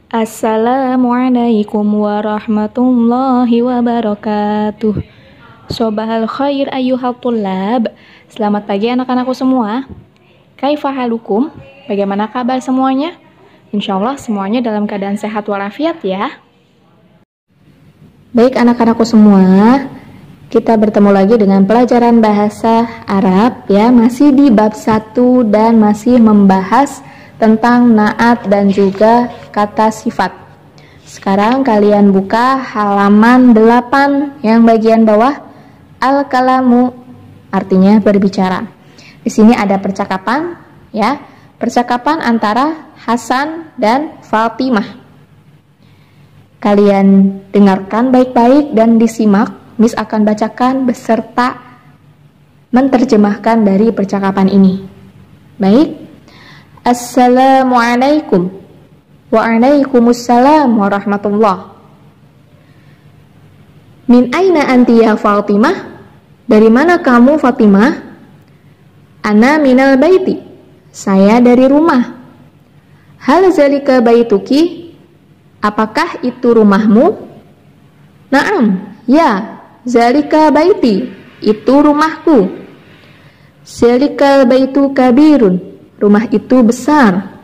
Assalamualaikum warahmatullahi wabarakatuh. Sobahal khair ayyuhal tullab. Selamat pagi anak-anakku semua. Kaifa halukum? Bagaimana kabar semuanya? Insyaallah semuanya dalam keadaan sehat walafiat ya. Baik anak-anakku semua, kita bertemu lagi dengan pelajaran bahasa Arab ya, masih di bab 1 dan masih membahas tentang naat dan juga kata sifat. Sekarang kalian buka halaman 8 yang bagian bawah, al-kalamu artinya berbicara. Di sini ada percakapan ya, percakapan antara Hasan dan Fatimah. Kalian dengarkan baik-baik dan disimak. Miss akan bacakan beserta menerjemahkan dari percakapan ini. Baik. Assalamualaikum. Waalaikumsalam warahmatullah. Min aina anti ya Fatimah? Dari mana kamu Fatimah? Ana minal baiti. Saya dari rumah. Hal zalika baituki? Apakah itu rumahmu? Naam, ya, zalika baiti. Itu rumahku. Zalikal baitu kabirun. Rumah itu besar.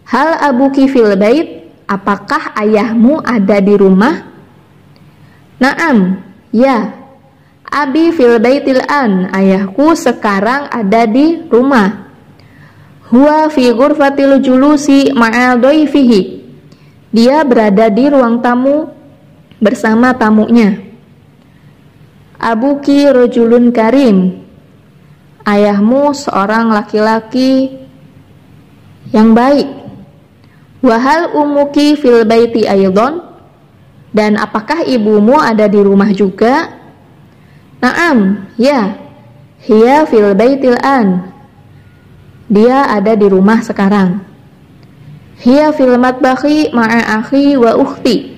Hal abuki fil bait? Apakah ayahmu ada di rumah? Naam, ya. Abi fil baitil an. Ayahku sekarang ada di rumah. Huwa fi ghurfatil julusi ma'al doifihi. Dia berada di ruang tamu bersama tamunya. Abuki rojulun karim. Ayahmu seorang laki-laki yang baik. Wahal umuki fil baiti aydon? Dan apakah ibumu ada di rumah juga? Naam, ya. Hiya fil baitil an. Dia ada di rumah sekarang. Hiya fil matbakhi ma'a akhi wa ukhti.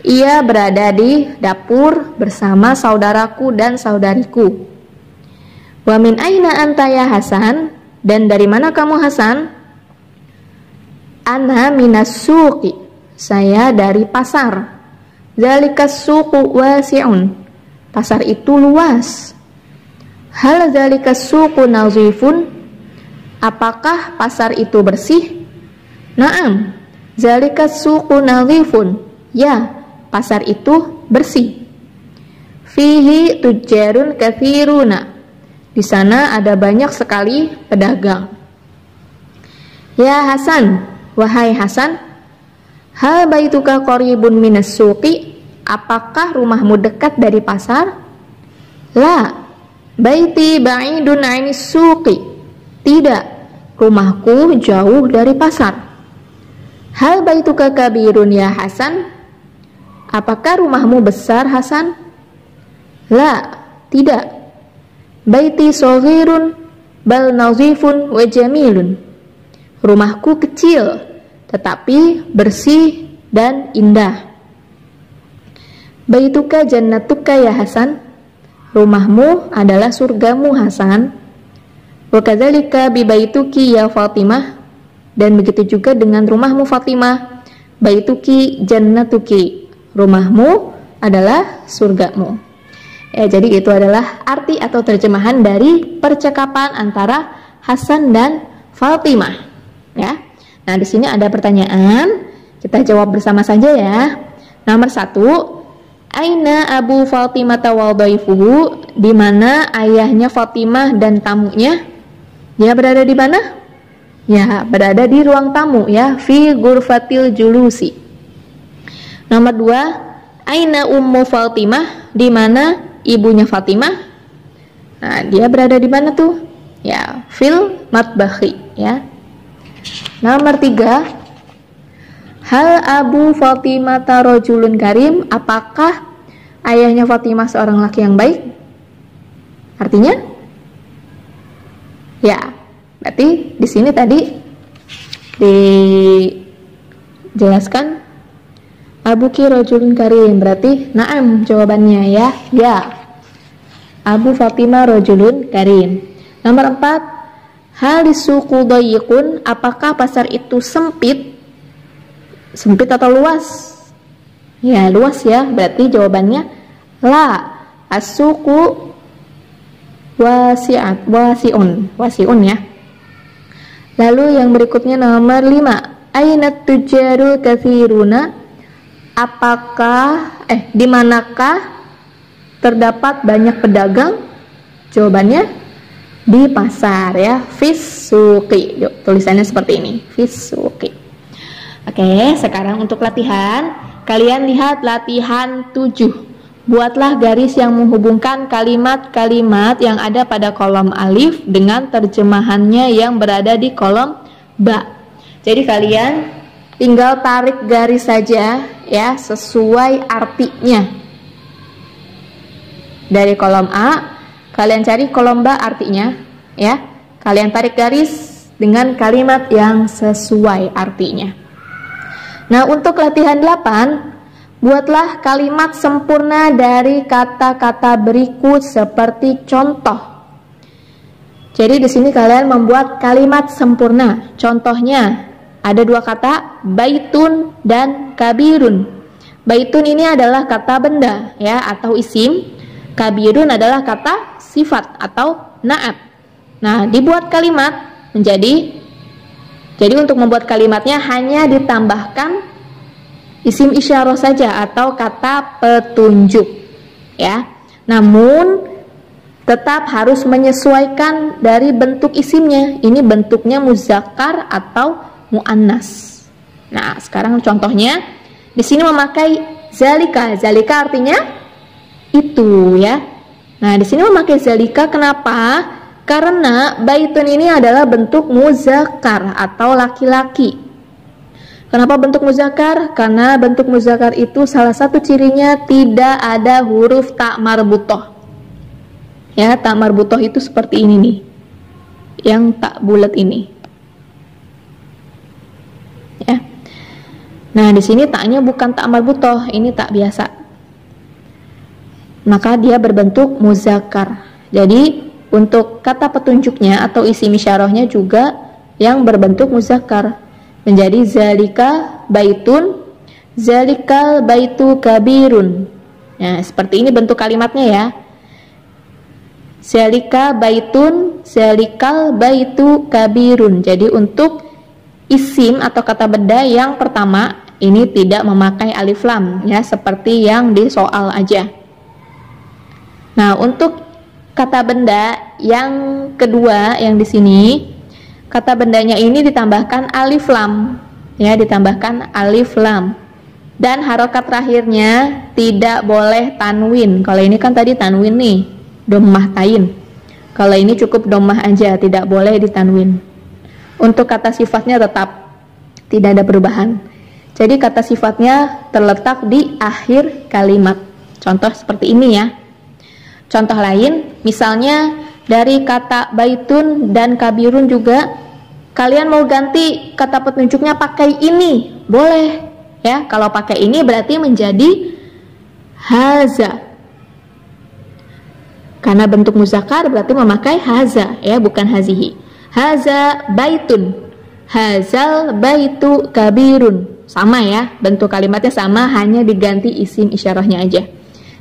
Ia berada di dapur bersama saudaraku dan saudariku. Wa min aina anta ya Hasan? Dan dari mana kamu Hasan? Ana minas suqi. Saya dari pasar. Zalikas suqu wasi'un. Pasar itu luas. Hal zalikas suqu nazifun? Apakah pasar itu bersih? Naam, zalikas suqu nazifun. Ya, pasar itu bersih. Fihi tujjarun katsiruna. Di sana ada banyak sekali pedagang. Ya Hasan, wahai Hasan, hal baituka qaribun minas suqi? Apakah rumahmu dekat dari pasar? La, baiti ba'idun 'anis suqi. Tidak, rumahku jauh dari pasar. Hal baituka kabirun ya Hasan? Apakah rumahmu besar Hasan? La, tidak. Baiti shaghirun bal nazifun wa jamilun. Rumahku kecil tetapi bersih dan indah. Baituka jannatuka ya Hasan? Rumahmu adalah surgamu Hasan. Wa kadzalika bi baituki ya Fatimah. Dan begitu juga dengan rumahmu Fatimah. Baituki jannatuki. Rumahmu adalah surgamu. Ya, jadi itu adalah arti atau terjemahan dari percakapan antara Hasan dan Fatimah. Ya. Nah, di sini ada pertanyaan, kita jawab bersama saja ya. Nomor 1, aina Abu Fatimah wa dhaifuhu? Di mana ayahnya Fatimah dan tamunya? Dia berada di mana? Ya, berada di ruang tamu ya, fi ghurfatil julusi. Nomor 2, aina ummu Fatimah? Di mana ibunya Fatimah? Nah, dia berada di mana tuh? Ya, fil matbakhi ya. Nomor 3, hal Abu Fatimah rajulun karim? Apakah ayahnya Fatimah seorang laki yang baik? Artinya? Ya, berarti di sini tadi dijelaskan Abuki rajulun karim, berarti naam jawabannya ya. Ya. Abu Fatimah rajulun karim. Nomor 4, hal disuku dhayiqun? Apakah pasar itu sempit? Sempit atau luas? Ya, luas ya. Berarti jawabannya la. As-suqu wasi'un ya. Lalu yang berikutnya nomor 5. Aina tujarul katsiruna? Di manakah terdapat banyak pedagang? Jawabannya di pasar ya. Fis-suqi. Tulisannya seperti ini. Fis-suqi. Oke, sekarang untuk latihan. Kalian lihat latihan 7. Buatlah garis yang menghubungkan kalimat-kalimat yang ada pada kolom alif dengan terjemahannya yang berada di kolom ba. Jadi kalian tinggal tarik garis saja ya, sesuai artinya. Dari kolom A, kalian cari kolom ba artinya ya. Kalian tarik garis dengan kalimat yang sesuai artinya. Nah, untuk latihan 8, buatlah kalimat sempurna dari kata-kata berikut seperti contoh. Jadi di sini kalian membuat kalimat sempurna. Contohnya ada 2 kata, baitun dan kabirun. Baitun ini adalah kata benda ya, atau isim. Kabirun adalah kata sifat atau na'at. Nah, dibuat kalimat jadi untuk membuat kalimatnya hanya ditambahkan isim isyarah saja atau kata petunjuk ya. Namun tetap harus menyesuaikan dari bentuk isimnya. Ini bentuknya muzakkar atau muannas. Nah, sekarang contohnya di sini memakai zalika. Zalika artinya itu ya. Nah, di sini memakai zalika kenapa? Karena baitun ini adalah bentuk muzakkar atau laki-laki. Kenapa bentuk muzakkar? Karena bentuk muzakkar itu salah satu cirinya tidak ada huruf ta marbutoh. Ya, ta marbutoh itu seperti ini nih. Yang tak bulat ini. Ya. Nah, di sini taknya bukan ta marbutoh, ini tak biasa. Maka dia berbentuk muzakkar. Jadi, untuk kata petunjuknya atau isim isyarahnya juga yang berbentuk muzakkar. Menjadi zalika baitun, zalikal baitu kabirun. Nah, seperti ini bentuk kalimatnya ya. Zalika baitun, zalikal baitu kabirun. Jadi untuk isim atau kata benda yang pertama ini tidak memakai alif lam ya, seperti yang di soal aja. Nah, untuk kata benda yang kedua yang di sini, kata bendanya ini ditambahkan alif lam ya, ditambahkan alif lam, dan harokat terakhirnya tidak boleh tanwin. Kalau ini kan tadi tanwin nih, dhammah tain. Kalau ini cukup dhammah aja, tidak boleh ditanwin. Untuk kata sifatnya tetap tidak ada perubahan. Jadi kata sifatnya terletak di akhir kalimat. Contoh seperti ini ya. Contoh lain, misalnya dari kata baitun dan kabirun juga, kalian mau ganti kata petunjuknya pakai ini, boleh ya. Kalau pakai ini berarti menjadi haza. Karena bentuk muzakkar berarti memakai haza ya, bukan hazihi. Haza baitun, hazal baitu kabirun. Sama ya, bentuk kalimatnya sama, hanya diganti isim isyarahnya aja.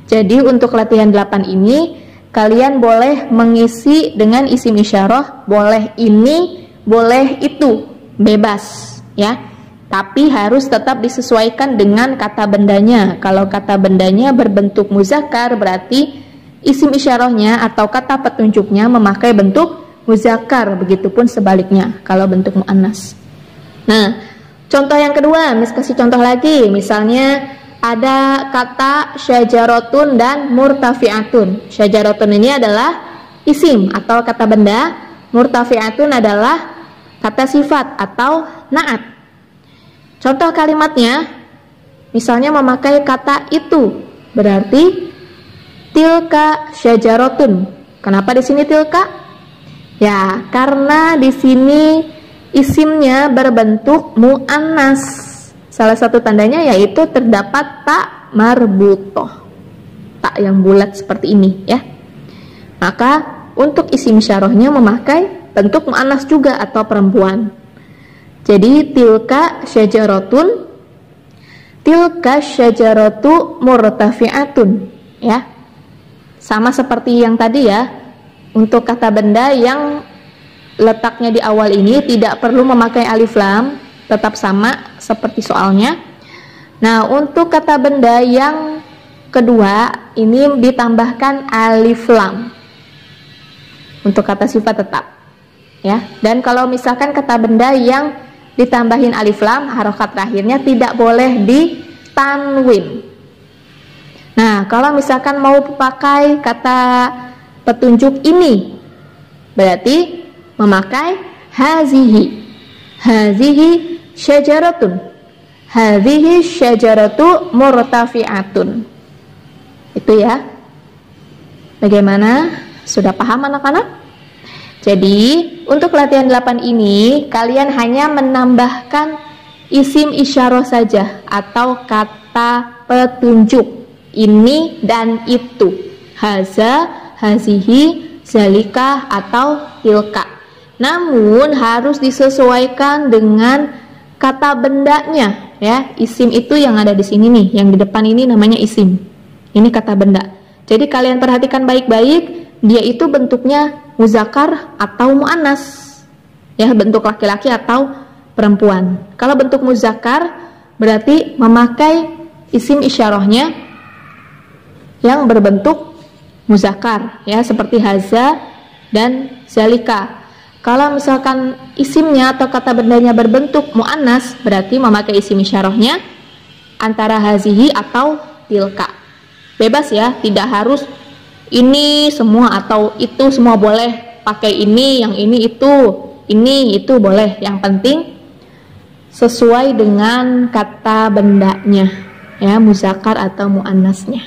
Jadi untuk latihan 8 ini kalian boleh mengisi dengan isim isyarah, boleh ini, boleh itu, bebas ya. Tapi harus tetap disesuaikan dengan kata bendanya. Kalau kata bendanya berbentuk muzakkar berarti isim isyarahnya atau kata petunjuknya memakai bentuk muzakkar, begitupun sebaliknya kalau bentuk muannas. Nah, contoh yang kedua, Miss kasih contoh lagi. Misalnya ada kata syajaratun dan murtafi'atun. Syajaratun ini adalah isim atau kata benda, murtafi'atun adalah kata sifat atau na'at. Contoh kalimatnya, misalnya memakai kata itu, berarti tilka syajaratun. Kenapa di sini tilka? Ya, karena di sini isimnya berbentuk muannas. Salah satu tandanya yaitu terdapat tak marbutoh, tak yang bulat seperti ini ya. Maka untuk isim isyarahnya memakai bentuk muannas juga atau perempuan. Jadi tilka syajaratun tilka syajaratu murtafi'atun, ya. Sama seperti yang tadi ya. Untuk kata benda yang letaknya di awal ini tidak perlu memakai alif lam, tetap sama seperti soalnya. Nah, untuk kata benda yang kedua ini ditambahkan alif lam. Untuk kata sifat tetap, ya. Dan kalau misalkan kata benda yang ditambahin alif lam, harokat terakhirnya tidak boleh ditanwin. Nah, kalau misalkan mau pakai kata petunjuk ini, berarti memakai hazihi. Hazihi syajaratun. Hazihi syajaratu murtafi'atun. Itu ya. Bagaimana? Sudah paham anak-anak? Jadi, untuk latihan 8 ini, kalian hanya menambahkan isim isyarah saja atau kata petunjuk. Ini dan itu. Haza, hazihi, zalika, atau tilka. Namun, harus disesuaikan dengan kata bendanya, ya. Isim itu yang ada di sini nih, yang di depan ini namanya isim. Ini kata benda. Jadi, kalian perhatikan baik-baik. Dia itu bentuknya muzakkar atau muannas, ya, bentuk laki-laki atau perempuan. Kalau bentuk muzakkar berarti memakai isim isyarahnya yang berbentuk muzakkar, ya, seperti haza dan zalika. Kalau misalkan isimnya atau kata bendanya berbentuk muannas, berarti memakai isim isyarahnya antara hazihi atau tilka. Bebas ya, tidak harus ini semua atau itu semua boleh, pakai ini, yang ini itu boleh. Yang penting sesuai dengan kata bendanya, ya, muzakkar atau muannasnya.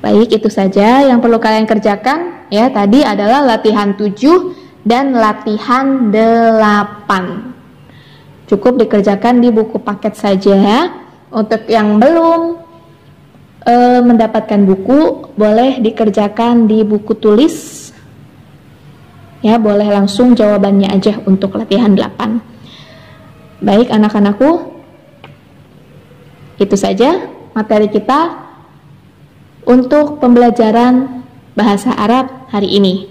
Baik, itu saja yang perlu kalian kerjakan, ya. Tadi adalah latihan 7 dan latihan 8. Cukup dikerjakan di buku paket saja. Untuk yang belum mendapatkan buku, boleh dikerjakan di buku tulis, ya. Boleh langsung jawabannya aja untuk latihan 8. Baik anak-anakku, itu saja materi kita untuk pembelajaran bahasa Arab hari ini.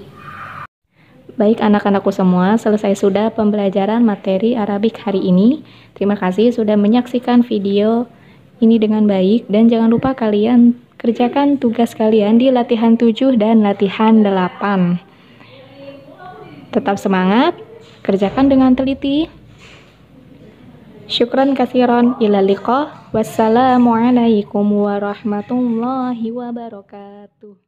Baik anak-anakku semua, selesai sudah pembelajaran materi Arabik hari ini. Terima kasih sudah menyaksikan video ini dengan baik, dan jangan lupa kalian kerjakan tugas kalian di latihan 7 dan latihan 8. Tetap semangat, kerjakan dengan teliti. Syukran katsiran, ila liqa. Wassalamualaikum warahmatullahi wabarakatuh.